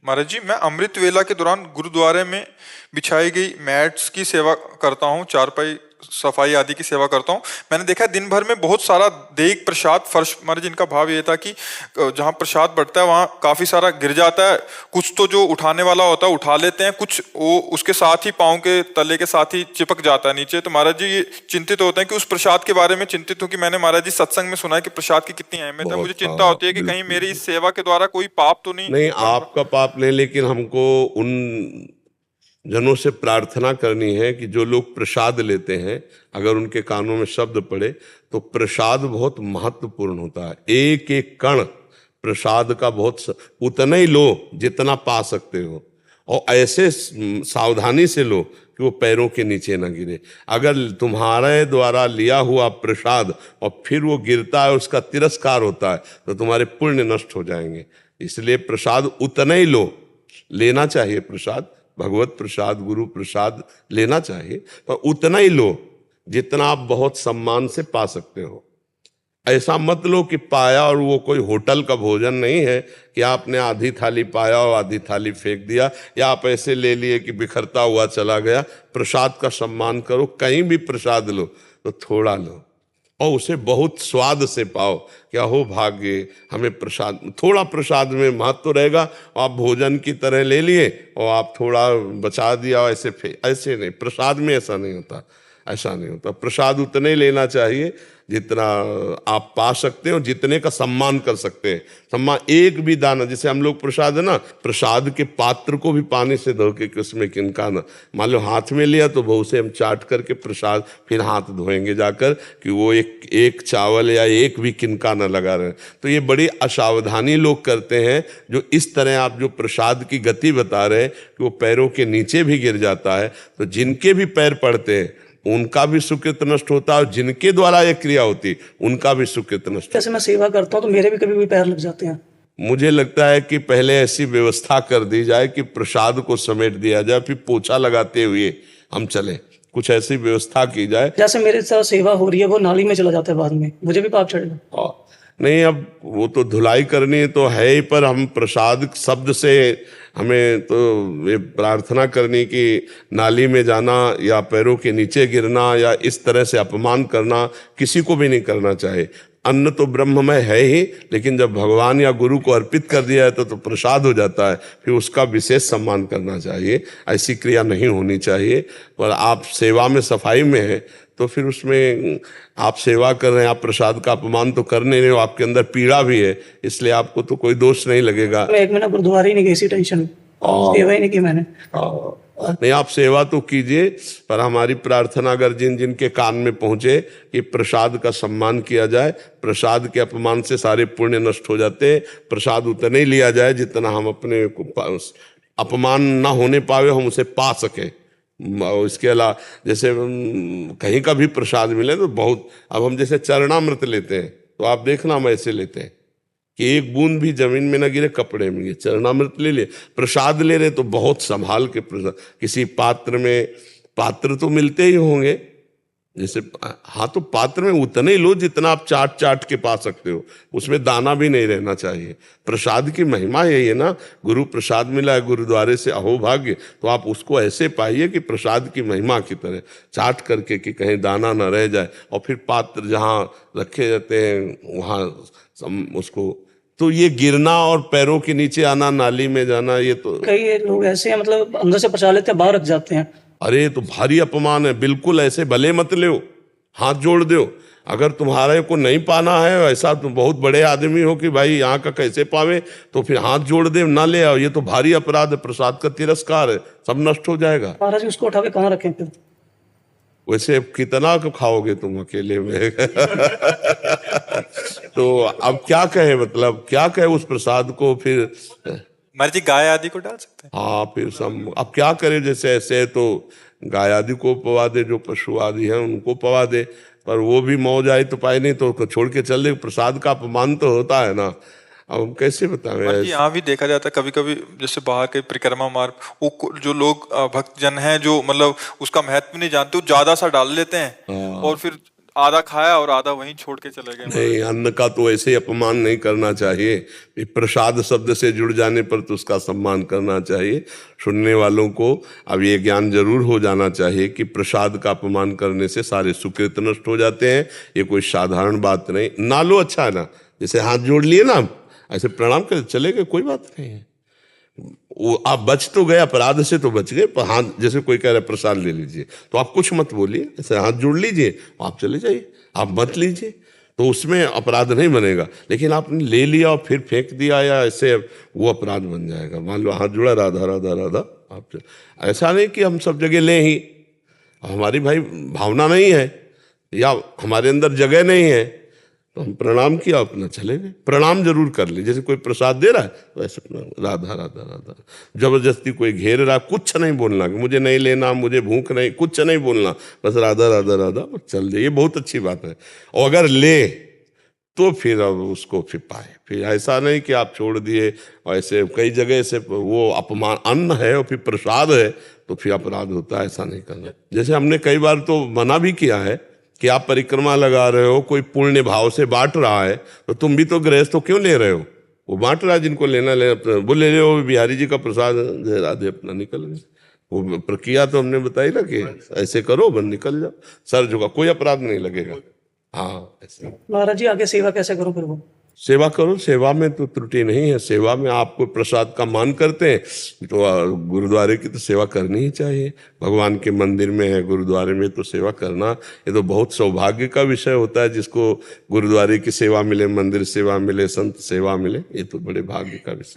महाराज जी, मैं अमृत वेला के दौरान गुरुद्वारे में बिछाई गई मैट्स की सेवा करता हूँ, चारपाई सफाई आदि की सेवा करता हूँ। मैंने देखा है दिन भर में बहुत सारा देग प्रसाद फर्श, महाराज जिनका भाव ये था कि जहाँ प्रसाद बढ़ता है वहाँ काफी सारा गिर जाता है। कुछ तो जो उठाने वाला होता है उठा लेते हैं, कुछ वो उसके साथ ही पाँव के तले के साथ ही चिपक जाता है नीचे। तो महाराज जी ये चिंतित होते हैं कि उस प्रसाद के बारे में चिंतित हूँ कि मैंने महाराज जी सत्संग में सुना है कि प्रसाद की कितनी अहमियत है। मुझे चिंता होती है कि कहीं बिल्कुल मेरी इस सेवा के द्वारा कोई पाप तो नहीं नहीं, बन। आपका पाप नहीं, लेकिन हमको उन जनों से प्रार्थना करनी है कि जो लोग प्रसाद लेते हैं, अगर उनके कानों में शब्द पड़े तो प्रसाद बहुत महत्वपूर्ण होता है। एक एक कण प्रसाद का उतना ही लो जितना पा सकते हो, और ऐसे सावधानी से लो कि वो पैरों के नीचे ना गिरे। अगर तुम्हारे द्वारा लिया हुआ प्रसाद और फिर वो गिरता है, उसका तिरस्कार होता है, तो तुम्हारे पुण्य नष्ट हो जाएंगे। इसलिए प्रसाद उतना ही लो, लेना चाहिए प्रसाद, भगवत प्रसाद गुरु प्रसाद लेना चाहिए, पर उतना ही लो जितना आप बहुत सम्मान से पा सकते हो। ऐसा मत लो कि पाया और वो कोई होटल का भोजन नहीं है कि आपने आधी थाली पाया और आधी थाली फेंक दिया, या आप ऐसे ले लिए कि बिखरता हुआ चला गया। प्रसाद का सम्मान करो, कहीं भी प्रसाद लो तो थोड़ा लो और उसे बहुत स्वाद से पाओ। क्या हो भाग्य, हमें प्रसाद, थोड़ा प्रसाद में महत्व रहेगा। आप भोजन की तरह ले लिए और आप थोड़ा बचा दिया, ऐसे नहीं, प्रसाद में ऐसा नहीं होता, ऐसा नहीं होता। प्रसाद उतने लेना चाहिए जितना आप पा सकते हो, जितने का सम्मान कर सकते हैं। सम्मान एक भी दाना, जैसे हम लोग प्रसाद है ना, प्रसाद के पात्र को भी पानी से धो के उसमें किनका ना, मान लो हाथ में लिया तो बहु से हम चाट करके प्रसाद फिर हाथ धोएंगे जाकर कि वो एक चावल या एक भी किनका ना लगा रहे। तो ये बड़ी असावधानी लोग करते हैं। जो इस तरह आप जो प्रसाद की गति बता रहे हैं कि वो पैरों के नीचे भी गिर जाता है, तो जिनके भी पैर पड़ते हैं उनका भी सुकृत नष्ट होता है, और जिनके द्वारा ये क्रिया होती उनका भी सुकृत नष्ट। जैसे मैं सेवा करता हूँ तो मेरे भी कभी भी पैर लग जाते हैं। मुझे लगता है कि पहले ऐसी व्यवस्था कर दी जाए कि प्रसाद को समेट दिया जाए, फिर पोछा लगाते हुए हम चले, कुछ ऐसी व्यवस्था की जाए। जैसे मेरे साथ सेवा हो रही है, वो नाली में चला जाता है, बाद में मुझे भी पाप चढ़ेगा। नहीं, अब वो तो धुलाई करनी तो है ही, पर हम प्रसाद शब्द से हमें तो ये प्रार्थना करनी कि नाली में जाना या पैरों के नीचे गिरना या इस तरह से अपमान करना किसी को भी नहीं करना चाहिए। अन्न तो ब्रह्ममय है ही, लेकिन जब भगवान या गुरु को अर्पित कर दिया है तो प्रसाद हो जाता है, फिर उसका विशेष सम्मान करना चाहिए। ऐसी क्रिया नहीं होनी चाहिए। पर आप सेवा में, सफाई में है तो फिर उसमें आप सेवा कर रहे हैं, आप प्रसाद का अपमान तो कर नहीं रहे हो, आपके अंदर पीड़ा भी है, इसलिए आपको तो कोई दोष नहीं लगेगा। मैं 1 महीना गुरुद्वारे ही नहीं गई, इसी टेंशन, सेवा ही नहीं की मैंने। नहीं, आप सेवा तो कीजिए, पर हमारी प्रार्थना अगर जिन जिनके कान में पहुंचे कि प्रसाद का सम्मान किया जाए। प्रसाद के अपमान से सारे पुण्य नष्ट हो जाते हैं। प्रसाद उतने ही लिया जाए जितना हम अपने अपमान ना होने पावे, हम उसे पा सके। इसके अलावा जैसे कहीं का भी प्रसाद मिले तो बहुत, अब हम जैसे चरणामृत लेते हैं तो आप देखना हम ऐसे लेते हैं कि एक बूंद भी जमीन में ना गिरे, कपड़े में गिरे। चरणामृत ले लिए, प्रसाद ले रहे तो बहुत संभाल के प्रसाद, किसी पात्र में, पात्र तो मिलते ही होंगे जैसे, हाँ, तो पात्र में उतने ही लो जितना आप चाट चाट के पा सकते हो, उसमें दाना भी नहीं रहना चाहिए। प्रसाद की महिमा यही है ना, गुरु प्रसाद मिला है गुरुद्वारे से, अहो भाग्य। तो आप उसको ऐसे पाइए कि प्रसाद की महिमा की तरह चाट करके कि कहीं दाना ना रह जाए, और फिर पात्र जहाँ रखे जाते हैं वहाँ उसको, तो ये गिरना और पैरों के नीचे आना, नाली में जाना, ये तो कई लोग ऐसे हैं, मतलब अंदर से पचा लेते हैं, बाहर रख जाते हैं। अरे तो भारी अपमान है। बिल्कुल ऐसे भले मत ले, हाथ जोड़ दो। अगर तुम्हारे को नहीं पाना है, ऐसा तुम बहुत बड़े आदमी हो कि भाई यहाँ का कैसे पावे, तो फिर हाथ जोड़ दे, ना ले आओ। ये तो भारी अपराध है, प्रसाद का तिरस्कार है, सब नष्ट हो जाएगा। महाराज उसको उठा के कहाँ रखें फिर? वैसे कितना खाओगे तुम अकेले में? तो अब क्या कहे, मतलब क्या कहे उस प्रसाद को फिर? महाराज जी गाय आदि को डाल सकते हैं। हाँ, फिर सब अब क्या करे, जैसे ऐसे तो गाय आदि को पवा दे, जो पशु आदि हैं उनको पवा दे, पर वो भी मौज आई तो पाए नहीं तो छोड़ के चल दे। प्रसाद का अपमान तो होता है ना, अब हम कैसे बताएं। यहाँ भी देखा जाता है कभी कभी, जैसे बाहर के परिक्रमा मार्ग, वो जो लोग भक्तजन हैं जो मतलब उसका महत्व नहीं जानते, वो ज्यादा सा डाल लेते हैं और फिर आधा खाया और आधा वहीं छोड़ के चले गए। नहीं, अन्न का तो ऐसे अपमान नहीं करना चाहिए। ये प्रसाद शब्द से जुड़ जाने पर तो उसका सम्मान करना चाहिए। सुनने वालों को अब ये ज्ञान जरूर हो जाना चाहिए कि प्रसाद का अपमान करने से सारे सुकृत नष्ट हो जाते हैं। ये कोई साधारण बात नहीं। ना लो, अच्छा है ना, जैसे हाथ जोड़ लिए ना, ऐसे प्रणाम कर चले गए, कोई बात नहीं है। वो आप बच तो गए, अपराध से तो बच गए, पर हाथ, जैसे कोई कह रहा है प्रसाद ले लीजिए तो आप कुछ मत बोलिए, ऐसे हाथ जोड़ लीजिए, आप चले जाइए, आप मत लीजिए, तो उसमें अपराध नहीं बनेगा। लेकिन आपने ले लिया और फिर फेंक दिया या ऐसे, वो अपराध बन जाएगा। मान लो हाथ जुड़ा, राधा राधा राधा, आप ऐसा नहीं कि हम सब जगह लें ही, हमारी भाई भावना नहीं है या हमारे अंदर जगह नहीं है, तो हम प्रणाम किया, अपना चले गए। प्रणाम जरूर कर ले, जैसे कोई प्रसाद दे रहा है तो ऐसे राधा राधा राधा। जबरदस्ती कोई घेर रहा, कुछ नहीं बोलना कि मुझे नहीं लेना, मुझे भूख नहीं, कुछ नहीं बोलना, बस राधा राधा राधा, बस चल जाइए, बहुत अच्छी बात है। और अगर ले तो फिर अब उसको फिर पाए, फिर ऐसा नहीं कि आप छोड़ दिए। और ऐसे कई जगह से वो अपमान, अन्न है और फिर प्रसाद है तो फिर अपराध होता है, ऐसा नहीं करना। जैसे हमने कई बार तो मना भी किया है कि आप परिक्रमा लगा रहे हो, कोई पुण्य भाव से बांट रहा है, तो तुम भी तो गृहस्थ हो, क्यों ले रहे हो? वो बांट रहा है, जिनको लेना ले, वो ले रहे हो, बिहारी जी का प्रसाद जय राधे, अपना निकल गए। वो प्रक्रिया तो हमने बताई ना कि ऐसे करो, बस निकल जाओ, सर झुका, कोई अपराध नहीं लगेगा। हाँ, ऐसे महाराज जी आगे सेवा कैसे करूं फिर वो? सेवा करो, सेवा में तो त्रुटि नहीं है। सेवा में आपको प्रसाद का मान करते हैं तो गुरुद्वारे की तो सेवा करनी ही चाहिए। भगवान के मंदिर में है, गुरुद्वारे में, तो सेवा करना ये तो बहुत सौभाग्य का विषय होता है। जिसको गुरुद्वारे की सेवा मिले, मंदिर सेवा मिले, संत सेवा मिले, ये तो बड़े भाग्य का विषय।